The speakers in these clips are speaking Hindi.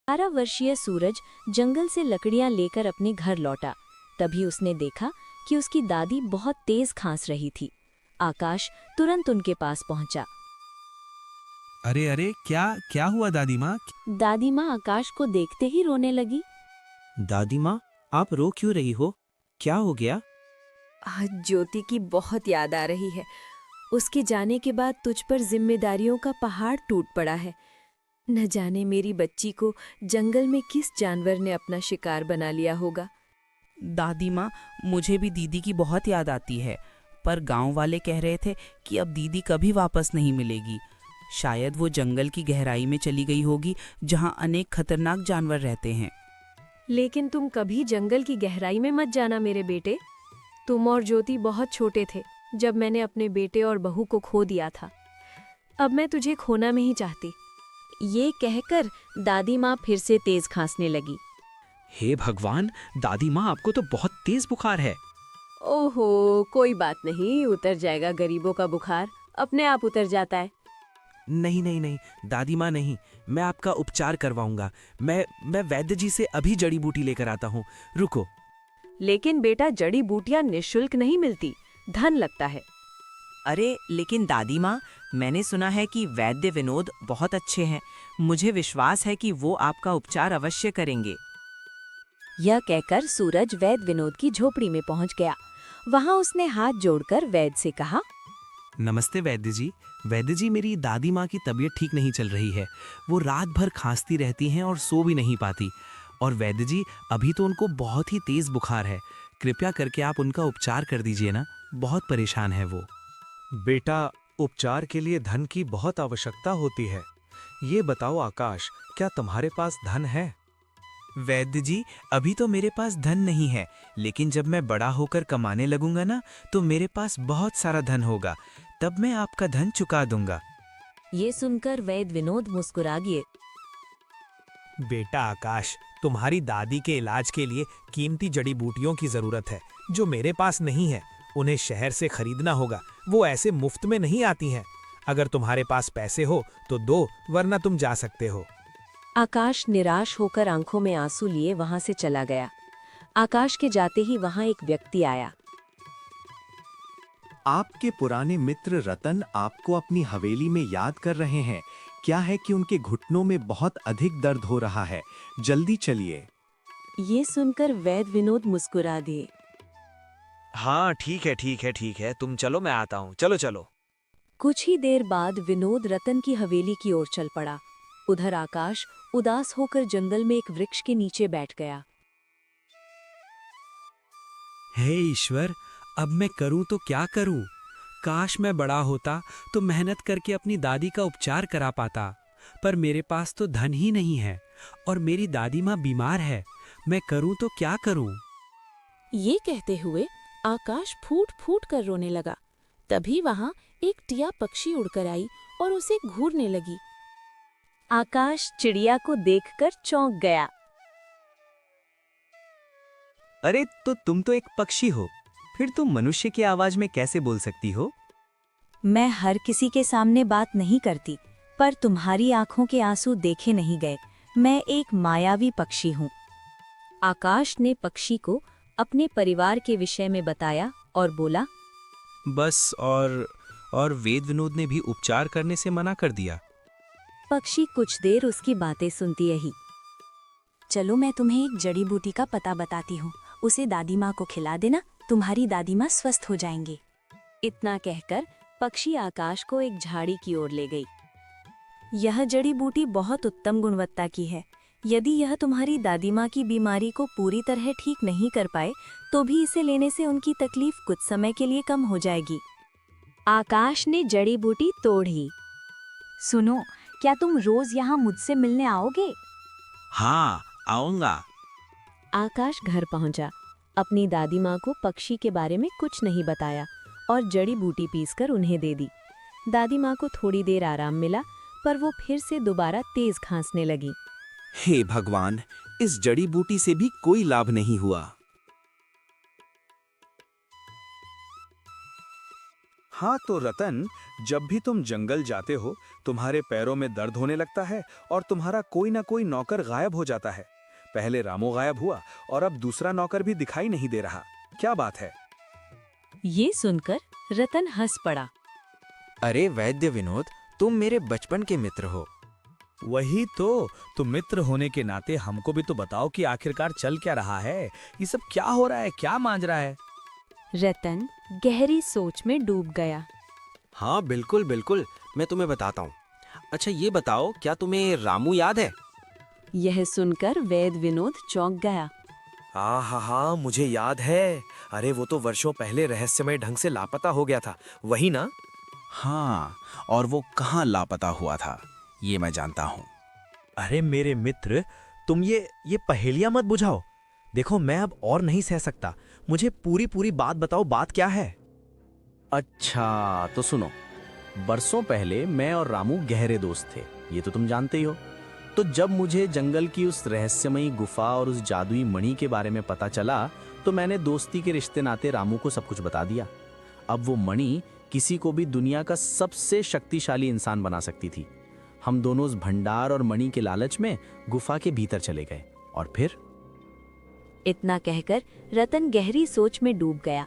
12 वर्षीय सूरज जंगल से लकड़ियां लेकर अपने घर लौटा। तभी उसने देखा कि उसकी दादी बहुत तेज खांस रही थी। आकाश तुरंत उनके पास पहुंचा। अरे अरे, क्या क्या हुआ दादी माँ? दादी माँ आकाश को देखते ही रोने लगी। दादी माँ, आप रो क्यों रही हो? क्या हो गया? आज ज्योति की बहुत याद आ रही है। उसके जाने के बाद तुझ पर जिम्मेदारियों का पहाड़ टूट पड़ा है। न जाने मेरी बच्ची को जंगल में किस जानवर ने अपना शिकार बना लिया होगा। दादी माँ, मुझे भी दीदी की बहुत याद आती है, पर गांव वाले कह रहे थे कि अब दीदी कभी वापस नहीं मिलेगी। शायद वो जंगल की गहराई में चली गई होगी, जहाँ अनेक खतरनाक जानवर रहते हैं। लेकिन तुम कभी जंगल की गहराई में मत जाना मेरे बेटे। तुम और ज्योति बहुत छोटे थे जब मैंने अपने बेटे और बहू को खो दिया था। अब मैं तुझे खोना नहीं चाहती। ये कहकर दादी माँ फिर से तेज खांसने लगी। हे भगवान, दादी माँ, आपको तो बहुत तेज बुखार है। ओहो, कोई बात नहीं, उतर जाएगा। गरीबों का बुखार अपने आप उतर जाता है। नहीं नहीं नहीं, दादी माँ नहीं, मैं आपका उपचार करवाऊंगा। मैं वैद्य जी से अभी जड़ी बूटी लेकर आता हूँ, रुको। लेकिन बेटा, जड़ी बूटियां निःशुल्क नहीं मिलती, धन लगता है। अरे लेकिन दादी माँ, मैंने सुना है कि वैद्य विनोद बहुत अच्छे हैं। मुझे विश्वास है कि वो आपका उपचार अवश्य करेंगे। यह कहकर सूरज वैद्य विनोद की झोपड़ी में पहुंच गया। वहां उसने हाथ जोड़कर वैद्य से कहा, नमस्ते वैद्य जी। वैद्य जी, मेरी दादी माँ की तबीयत ठीक नहीं चल रही है। वो रात भर खांसती रहती हैं और सो भी नहीं पाती। और वैद्य जी, अभी तो उनको बहुत ही तेज बुखार है। कृपया करके आप उनका उपचार कर दीजिए ना, बहुत परेशान है वो। बेटा, उपचार के लिए धन की बहुत आवश्यकता होती है। ये बताओ आकाश, क्या तुम्हारे पास धन है? वैद्य जी, अभी तो मेरे पास धन नहीं है, लेकिन जब मैं बड़ा होकर कमाने लगूंगा ना, तो मेरे पास बहुत सारा धन होगा। तब मैं आपका धन चुका दूंगा। ये सुनकर वैद्य विनोद मुस्कुरा गए। बेटा आकाश, तुम्हारी दादी के इलाज के लिए कीमती जड़ी बूटियों की जरूरत है, जो मेरे पास नहीं है। उन्हें शहर से खरीदना होगा, वो ऐसे मुफ्त में नहीं आती हैं। अगर तुम्हारे पास पैसे हो तो दो, वरना तुम जा सकते हो। आकाश निराश होकर आंखों में आंसू लिए वहां से चला गया। आकाश के जाते ही वहां एक व्यक्ति आया। आपके पुराने मित्र रतन आपको अपनी हवेली में याद कर रहे हैं। क्या है कि उनके घुटनों में बहुत अधिक दर्द हो रहा है, जल्दी चलिए। ये सुनकर वैद्य विनोद मुस्कुरा दिए। हाँ ठीक है, तुम चलो, मैं आता हूँ, चलो चलो। कुछ ही देर बाद विनोद रतन की हवेली की ओर चल पड़ा। उधर आकाश उदास होकर जंगल में एक वृक्ष के नीचे बैठ गया। हे ईश्वर, अब मैं करूं तो क्या करूं? काश मैं बड़ा होता तो मेहनत करके अपनी दादी का उपचार करा पाता, पर मेरे पास तो धन ही नहीं है और मेरी दादी माँ बीमार है। मैं करूं तो क्या करूं? ये कहते हुए आकाश फूट फूट कर रोने लगा। तभी वहां एक टिया पक्षी उड़कर आई और उसे घूरने लगी। आकाश चिड़िया को देखकर चौंक गया। अरे तो तुम तो एक पक्षी हो, फिर तुम मनुष्य की आवाज में कैसे बोल सकती हो? मैं हर किसी के सामने बात नहीं करती, पर तुम्हारी आंखों के आंसू देखे नहीं गए। मैं एक मायावी पक्षी हूँ। आकाश ने पक्षी को अपने परिवार के विषय में बताया और बोला, बस और वैद्य विनोद ने भी उपचार करने से मना कर दिया। पक्षी कुछ देर उसकी बातें सुनती रही। चलो, मैं तुम्हें एक जड़ी बूटी का पता बताती हूँ, उसे दादी माँ को खिला देना, तुम्हारी दादी माँ स्वस्थ हो जाएंगी। इतना कहकर पक्षी आकाश को एक झाड़ी की ओर ले गई। यह जड़ी बूटी बहुत उत्तम गुणवत्ता की है। यदि यह तुम्हारी दादी माँ की बीमारी को पूरी तरह ठीक नहीं कर पाए, तो भी इसे लेने से उनकी तकलीफ कुछ समय के लिए कम हो जाएगी। आकाश ने जड़ी बूटी तोड़ी। सुनो, क्या तुम रोज यहाँ मुझसे मिलने आओगे? हाँ, आऊंगा। आकाश घर पहुंचा। अपनी दादी माँ को पक्षी के बारे में कुछ नहीं बताया और जड़ी बूटी पीसकर उन्हें दे दी। दादी माँ को थोड़ी देर आराम मिला, पर वो फिर से दोबारा तेज खांसने लगी। हे भगवान, इस जड़ी बूटी से भी कोई लाभ नहीं हुआ। हाँ तो रतन, जब भी तुम जंगल जाते हो तुम्हारे पैरों में दर्द होने लगता है और तुम्हारा कोई ना कोई नौकर गायब हो जाता है। पहले रामू गायब हुआ और अब दूसरा नौकर भी दिखाई नहीं दे रहा। क्या बात है? ये सुनकर रतन हंस पड़ा। अरे वैद्य विनोद, तुम मेरे बचपन के मित्र हो। वही तो मित्र होने के नाते हमको भी तो बताओ कि आखिरकार चल क्या रहा है, ये सब क्या हो रहा है, क्या मांझ रहा है? रतन गहरी सोच में डूब गया। हाँ बिल्कुल बिल्कुल, मैं तुम्हें बताता हूँ। अच्छा ये बताओ, क्या तुम्हें रामू याद है? यह सुनकर वैद्य विनोद चौंक गया। हाँ, मुझे याद है। अरे वो तो वर्षों पहले रहस्यमय ढंग से लापता हो गया था, वही ना? हाँ, और वो कहाँ लापता हुआ था ये मैं जानता हूँ। अरे मेरे मित्र, तुम ये पहेलियां मत बुझाओ। देखो मैं अब और नहीं सह सकता, मुझे पूरी बात बताओ, बात क्या है? अच्छा तो सुनो, बरसों पहले मैं और रामू गहरे दोस्त थे, ये तो तुम जानते ही हो। तो जब मुझे जंगल की उस रहस्यमयी गुफा और उस जादुई मणि के बारे में पता चला तो मैंने दोस्ती के रिश्ते नाते रामू को सब कुछ बता दिया। अब वो मणि किसी को भी दुनिया का सबसे शक्तिशाली इंसान बना सकती थी। हम दोनों उस भंडार और मणि के लालच में गुफा के भीतर चले गए और फिर। इतना कहकर रतन गहरी सोच में डूब गया।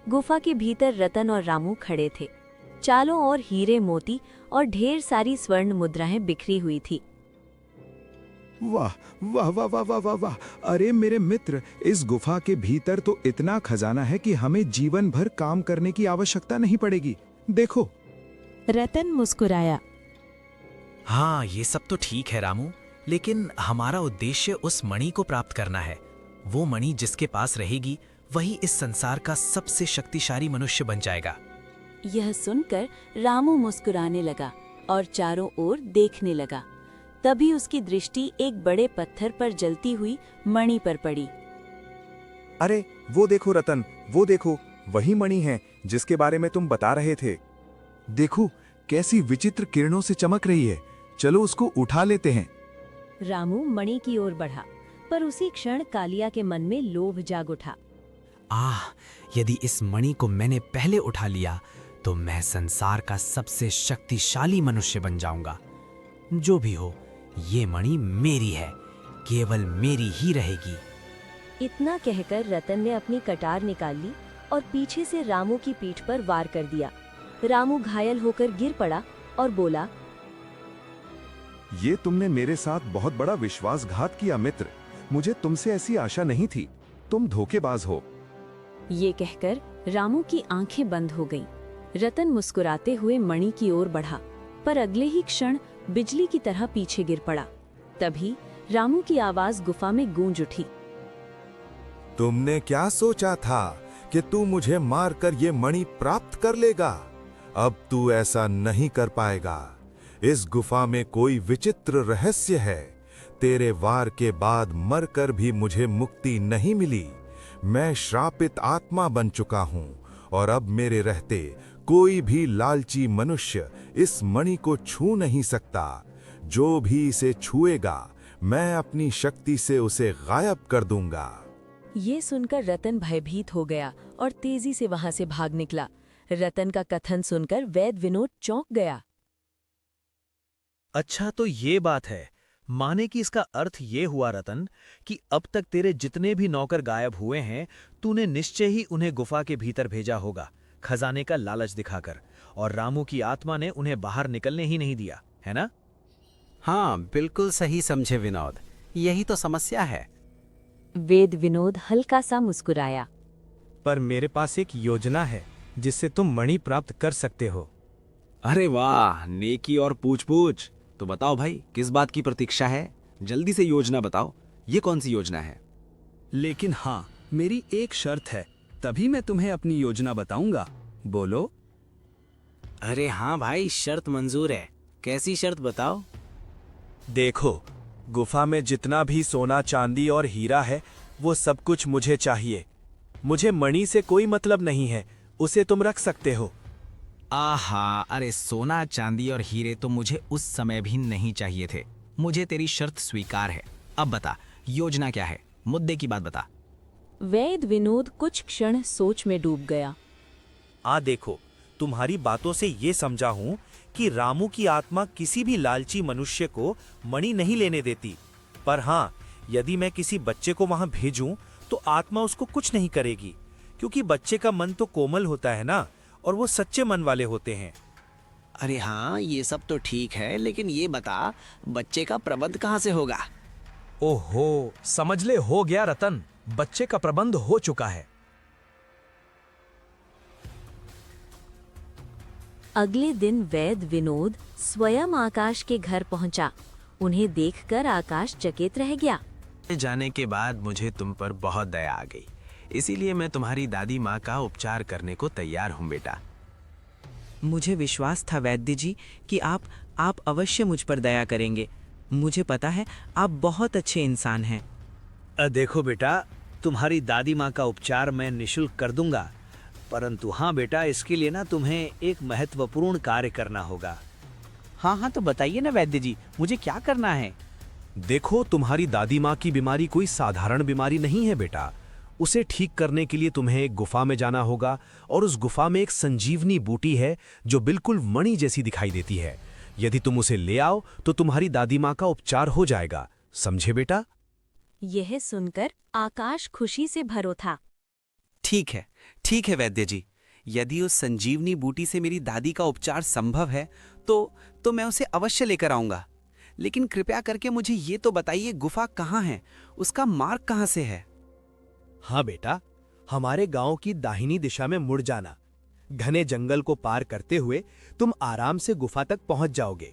गुफा के भीतर रतन और रामू खड़े थे। चारों ओर हीरे मोती और ढेर सारी स्वर्ण मुद्राएं बिखरी हुई थी। वाह वाह वाह वाह वाह वाह वाह! अरे मेरे मित्र, इस गुफा के भीतर तो इतना खजाना है कि हमें जीवन भर काम करने की आवश्यकता नहीं पड़ेगी। देखो। रतन मुस्कुराया। हाँ ये सब तो ठीक है रामू, लेकिन हमारा उद्देश्य उस मणि को प्राप्त करना है। वो मणि जिसके पास रहेगी वही इस संसार का सबसे शक्तिशाली मनुष्य बन जाएगा। यह सुनकर रामू मुस्कुराने लगा और चारों ओर देखने लगा। तभी उसकी दृष्टि एक बड़े पत्थर पर जलती हुई मणि पर पड़ी। अरे वो देखो रतन, वो देखो, वही मणि है जिसके बारे में तुम बता रहे थे। देखो कैसी विचित्र किरणों से चमक रही है। चलो उसको उठा लेते हैं। रामू मणि की ओर बढ़ा, पर उसी क्षण कालिया के मन में लोभ जाग उठा। यदि इस मणि को मैंने पहले उठा लिया तो मैं संसार का सबसे शक्तिशाली मनुष्य बन जाऊंगा। जो भी हो, ये मणि मेरी है, केवल मेरी ही रहेगी। इतना कहकर रतन ने अपनी कटार निकाल ली और पीछे से रामू की पीठ पर वार कर दिया। रामू घायल होकर गिर पड़ा और बोला, ये तुमने मेरे साथ बहुत बड़ा विश्वासघात किया मित्र। मुझे तुमसे ऐसी आशा नहीं थी। तुम धोखेबाज हो। ये कहकर रामू की आंखें बंद हो गईं। रतन मुस्कुराते हुए मणि की ओर बढ़ा, पर अगले ही क्षण बिजली की तरह पीछे गिर पड़ा। तभी रामू की आवाज गुफा में गूंज उठी। तुमने क्या सोचा था कि तू मुझे मारकर ये मणि प्राप्त कर लेगा? अब तू ऐसा नहीं कर पाएगा। इस गुफा में कोई विचित्र रहस्य है। तेरे वार के बाद मरकर भी मुझे मुक्ति नहीं मिली। मैं श्रापित आत्मा बन चुका हूँ और अब मेरे रहते कोई भी लालची मनुष्य इस मणि को छू नहीं सकता। जो भी इसे छुएगा मैं अपनी शक्ति से उसे गायब कर दूंगा। ये सुनकर रतन भयभीत हो गया और तेजी से वहां से भाग निकला। रतन का कथन सुनकर वैद्य विनोद चौंक गया। अच्छा तो ये बात है, माने कि इसका अर्थ ये हुआ रतन कि अब तक तेरे जितने भी नौकर गायब हुए हैं तूने निश्चय ही उन्हें गुफा के भीतर भेजा होगा, खजाने का लालच दिखाकर, और रामू की आत्मा ने उन्हें बाहर निकलने ही नहीं दिया, है ना? हाँ बिल्कुल सही समझे विनोद, यही तो समस्या है। वैद्य विनोद हल्का सा मुस्कुराया। पर मेरे पास एक योजना है जिससे तुम मणि प्राप्त कर सकते हो। अरे वाह, नेकी और पूछ तो बताओ भाई, किस बात की प्रतीक्षा है? जल्दी से योजना बताओ। ये कौन सी योजना है? लेकिन हाँ, मेरी एक शर्त है, तभी मैं तुम्हें अपनी योजना बताऊंगा। बोलो। अरे हाँ भाई, शर्त मंजूर है। कैसी शर्त बताओ? देखो, गुफा में जितना भी सोना चांदी और हीरा है वो सब कुछ मुझे चाहिए। मुझे मणि से कोई मतलब नहीं है, उसे तुम रख सकते हो। आहा, अरे सोना चांदी और हीरे तो मुझे उस समय भी नहीं चाहिए थे। मुझे तेरी शर्त स्वीकार है। अब बता, योजना क्या है? मुद्दे की बात बता। वैद्य विनोद कुछ क्षण सोच में डूब गया। देखो, तुम्हारी बातों से ये समझा हूं कि रामू की आत्मा किसी भी लालची मनुष्य को मणि नहीं लेने देती। पर हाँ, यदि मैं किसी बच्चे को वहां भेजूं तो आत्मा उसको कुछ नहीं करेगी, क्योंकि बच्चे का मन तो कोमल होता है ना, और वो सच्चे मन वाले होते हैं। अरे हाँ, ये सब तो ठीक है, लेकिन ये बता बच्चे का प्रबंध कहाँ से होगा? ओहो, समझ ले, हो गया रतन, बच्चे का प्रबंध हो चुका है। अगले दिन वैद्य विनोद स्वयं आकाश के घर पहुंचा। उन्हें देखकर आकाश चकित रह गया। जाने के बाद मुझे तुम पर बहुत दया आ गई, इसीलिए मैं तुम्हारी दादी माँ का उपचार करने को तैयार हूँ बेटा। मुझे विश्वास था वैद्य जी कि आप अवश्य मुझ पर दया करेंगे। मुझे पता है आप बहुत अच्छे इंसान हैं। देखो बेटा, तुम्हारी दादी माँ का उपचार मैं निशुल्क कर दूंगा, परंतु हाँ बेटा, इसके लिए ना तुम्हें एक महत्वपूर्ण कार्य करना होगा। हाँ, तो बताइए ना वैद्य जी, मुझे क्या करना है? देखो, तुम्हारी दादी माँ की बीमारी कोई साधारण बीमारी नहीं है बेटा। उसे ठीक करने के लिए तुम्हें एक गुफा में जाना होगा, और उस गुफा में एक संजीवनी बूटी है जो बिल्कुल मणि जैसी दिखाई देती है। यदि तुम उसे ले आओ तो तुम्हारी दादी माँ का उपचार हो जाएगा, समझे बेटा? यह सुनकर आकाश खुशी से भरो था। ठीक है वैद्य जी, यदि उस संजीवनी बूटी से मेरी दादी का उपचार संभव है तो मैं उसे अवश्य लेकर आऊंगा। लेकिन कृपया करके मुझे ये तो बताइए, गुफा कहाँ है, उसका मार्ग कहाँ से है? हाँ बेटा, हमारे गांव की दाहिनी दिशा में मुड़ जाना। घने जंगल को पार करते हुए तुम आराम से गुफा तक पहुंच जाओगे।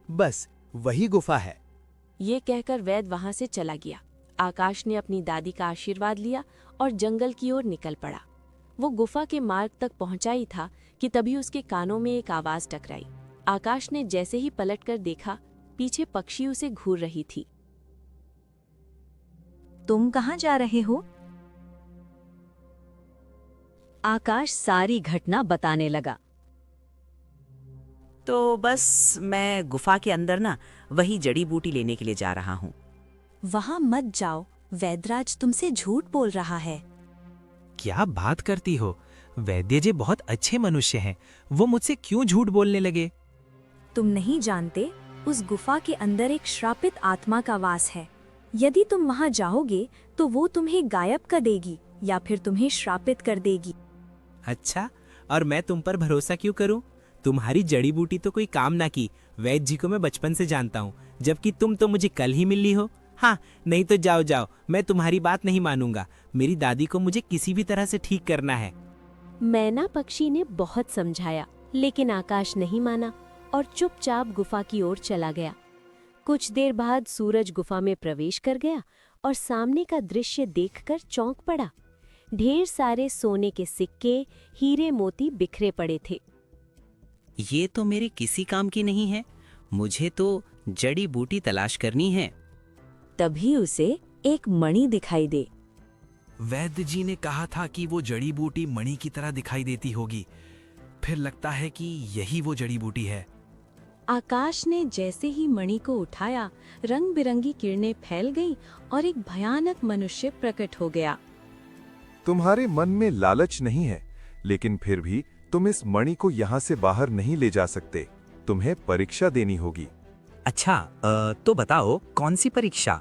बस वही गुफा है। ये कहकर वैद्य वहां से चला गया। आकाश ने अपनी दादी का आशीर्वाद लिया और जंगल की ओर निकल पड़ा। वो गुफा के मार्ग तक पहुंचा ही था कि तभी उसके कानों में एक आवाज टकराई। आकाश ने जैसे ही पलटकर देखा, पीछे पक्षी उसे घूर रही थी। तुम कहाँ जा रहे हो? आकाश सारी घटना बताने लगा। तो बस मैं गुफा के अंदर ना वही जड़ी बूटी लेने के लिए जा रहा हूँ। वहां मत जाओ, वैद्यराज तुमसे झूठ बोल रहा है। क्या बात करती हो? वैद्य जी बहुत अच्छे मनुष्य हैं, वो मुझसे क्यों झूठ बोलने लगे? तुम नहीं जानते, उस गुफा के अंदर एक श्रापित आत्मा का वास है। यदि तुम वहां जाओगे तो वो तुम्हें गायब कर देगी या फिर तुम्हें श्रापित कर देगी। अच्छा, और मैं तुम पर भरोसा क्यों करूं? तुम्हारी जड़ी बूटी तो कोई काम ना की। वैद्य जी को मैं बचपन से जानता हूं, जबकि तुम तो मुझे कल ही मिली हो। हाँ, नहीं तो जाओ, मैं तुम्हारी बात नहीं मानूंगा। मेरी दादी को मुझे किसी भी तरह से ठीक करना है। मैना पक्षी ने बहुत समझाया, लेकिन आकाश नहीं माना और चुपचाप गुफा की ओर चला गया। कुछ देर बाद सूरज गुफा में प्रवेश कर गया और सामने का दृश्य देखकर चौंक पड़ा। ढेर सारे सोने के सिक्के, हीरे मोती बिखरे पड़े थे। ये तो मेरे किसी काम की नहीं है। मुझे तो जड़ी बूटी तलाश करनी है। तभी उसे एक मणि दिखाई दे। वैद्य जी ने कहा था कि वो जड़ी बूटी मणि की तरह दिखाई देती होगी। फिर लगता है कि यही वो जड़ी बूटी है। आकाश ने जैसे ही मणि को उठाया, रंग बिरंगी किरणें फैल गईं और एक भयानक मनुष्य प्रकट हो गया। तुम्हारे मन में लालच नहीं है, लेकिन फिर भी तुम इस मणि को यहाँ से बाहर नहीं ले जा सकते। तुम्हें परीक्षा देनी होगी। अच्छा, तो बताओ कौन सी परीक्षा?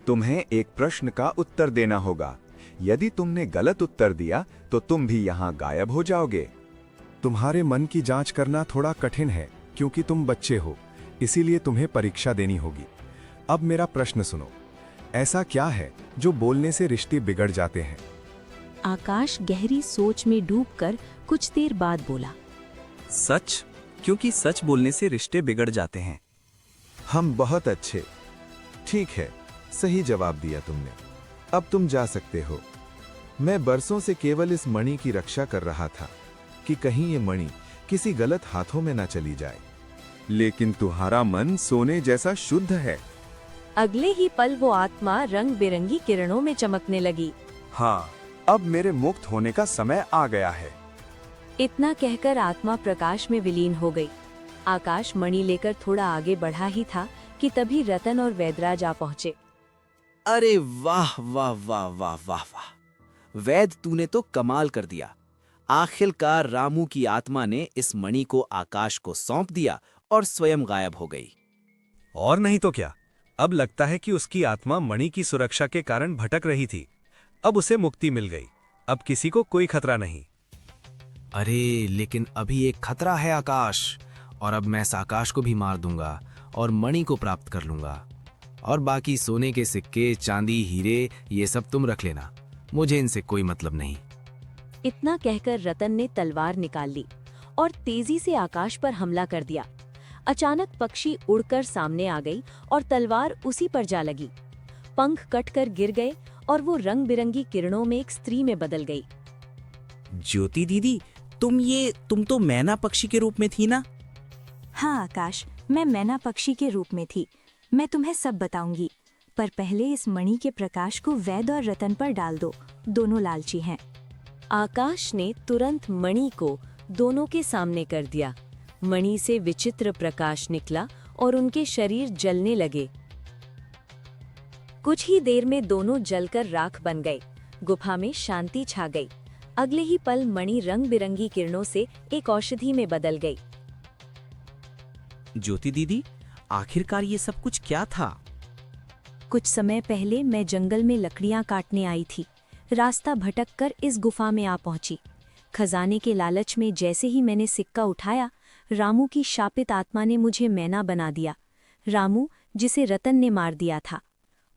तुम्हें एक प्रश्न का उत्तर देना होगा। यदि तुमने गलत उत्तर दिया तो तुम भी यहाँ गायब हो जाओगे। तुम्हारे मन की जांच करना थोड़ा कठिन है, क्योंकि तुम बच्चे हो, इसीलिए तुम्हें परीक्षा देनी होगी। अब मेरा प्रश्न सुनो। ऐसा क्या है जो बोलने से रिश्ते बिगड़ जाते हैं? आकाश गहरी सोच में डूबकर कुछ देर बाद बोला, सच, क्योंकि सच बोलने से रिश्ते बिगड़ जाते हैं। हम बहुत अच्छे। ठीक है, सही जवाब दिया तुमने। अब तुम जा सकते हो। मैं बरसों से केवल इस मणि की रक्षा कर रहा था कि कहीं ये मणि किसी गलत हाथों में न चली जाए। लेकिन तुम्हारा मन सोने जैसा शुद्ध है। अगले ही पल वो आत्मा रंग बिरंगी किरणों में चमकने लगी। हाँ, अब मेरे मुक्त होने का समय आ गया है। इतना कहकर आत्मा प्रकाश में विलीन हो गई। आकाश मणि लेकर थोड़ा आगे बढ़ा ही था कि तभी रतन और वैद्यराज आ पहुंचे। अरे वाह वाह वाह वाह वाह वाह, वैद्य तूने तो कमाल कर दिया। आखिरकार रामू की आत्मा ने इस मणि को आकाश को सौंप दिया और स्वयं गायब हो गई। और नहीं तो क्या, अब लगता है कि उसकी आत्मा मणि की सुरक्षा के कारण भटक रही थी। अब उसे मुक्ति मिल गई, अब किसी को कोई खतरा नहीं। अरे लेकिन अभी एक खतरा है आकाश, और अब मैं इस आकाश को भी मार दूंगा और मणि को प्राप्त कर लूंगा। और बाकी सोने के सिक्के, चांदी, हीरे ये सब तुम रख लेना, मुझे इनसे कोई मतलब नहीं। इतना कहकर रतन ने तलवार निकाल ली और तेजी से आकाश पर हमला कर दिया। अचानक पक्षी उड़कर सामने आ गई और तलवार उसी पर जा लगी। पंख कटकर गिर गए और वो रंग बिरंगी किरणों में एक स्त्री में बदल गई। ज्योति दीदी, तुम तो मैना पक्षी के रूप में थी ना? हाँ आकाश, मैं मैना पक्षी के रूप में थी। मैं तुम्हें सब बताऊंगी, पर पहले इस मणि के प्रकाश को वैद और रतन पर डाल दो, दोनों लालची हैं। आकाश ने तुरंत मणि को दोनों के सामने कर दिया। मणि से विचित्र प्रकाश निकला और उनके शरीर जलने लगे। कुछ ही देर में दोनों जलकर राख बन गए। गुफा में शांति छा गई। अगले ही पल मणि रंग बिरंगी किरणों से एक औषधि में बदल गई। ज्योति दीदी, आखिरकार ये सब कुछ क्या था? कुछ समय पहले मैं जंगल में लकड़ियां काटने आई थी। रास्ता भटककर इस गुफा में आ पहुंची। खजाने के लालच में जैसे ही मैंने सिक्का उठाया, रामू की शापित आत्मा ने मुझे मैना बना दिया। रामू, जिसे रतन ने मार दिया था।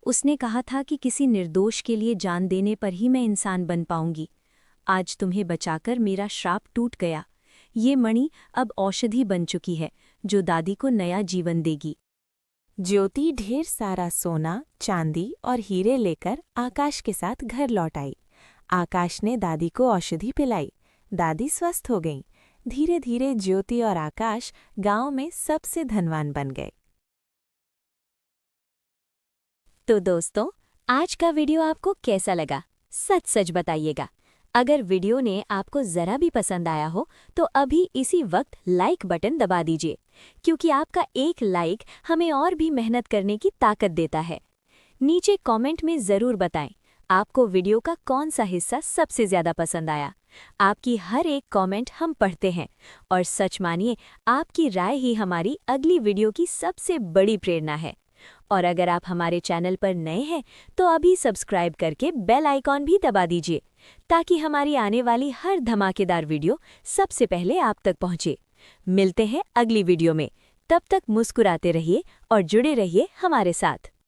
उसने कहा था कि किसी निर्दोष के लिए जान देने पर ही मैं इंसान बन पाऊंगी। आज तुम्हें बचाकर मेरा श्राप टूट गया। ये मणि अब औषधि बन चुकी है, जो दादी को नया जीवन देगी। ज्योति ढेर सारा सोना, चांदी और हीरे लेकर आकाश के साथ घर लौट आई। आकाश ने दादी को औषधि पिलाई। दादी स्वस्थ हो गईं। धीरे धीरे ज्योति और आकाश गांव में सबसे धनवान बन गए। तो दोस्तों, आज का वीडियो आपको कैसा लगा? सच सच बताइएगा। अगर वीडियो ने आपको ज़रा भी पसंद आया हो तो अभी इसी वक्त लाइक बटन दबा दीजिए, क्योंकि आपका एक लाइक हमें और भी मेहनत करने की ताकत देता है। नीचे कमेंट में ज़रूर बताएं आपको वीडियो का कौन सा हिस्सा सबसे ज़्यादा पसंद आया। आपकी हर एक कमेंट हम पढ़ते हैं और सच मानिए, आपकी राय ही हमारी अगली वीडियो की सबसे बड़ी प्रेरणा है। और अगर आप हमारे चैनल पर नए हैं तो अभी सब्सक्राइब करके बेल आइकॉन भी दबा दीजिए, ताकि हमारी आने वाली हर धमाकेदार वीडियो सबसे पहले आप तक पहुंचे। मिलते हैं अगली वीडियो में। तब तक मुस्कुराते रहिए और जुड़े रहिए हमारे साथ।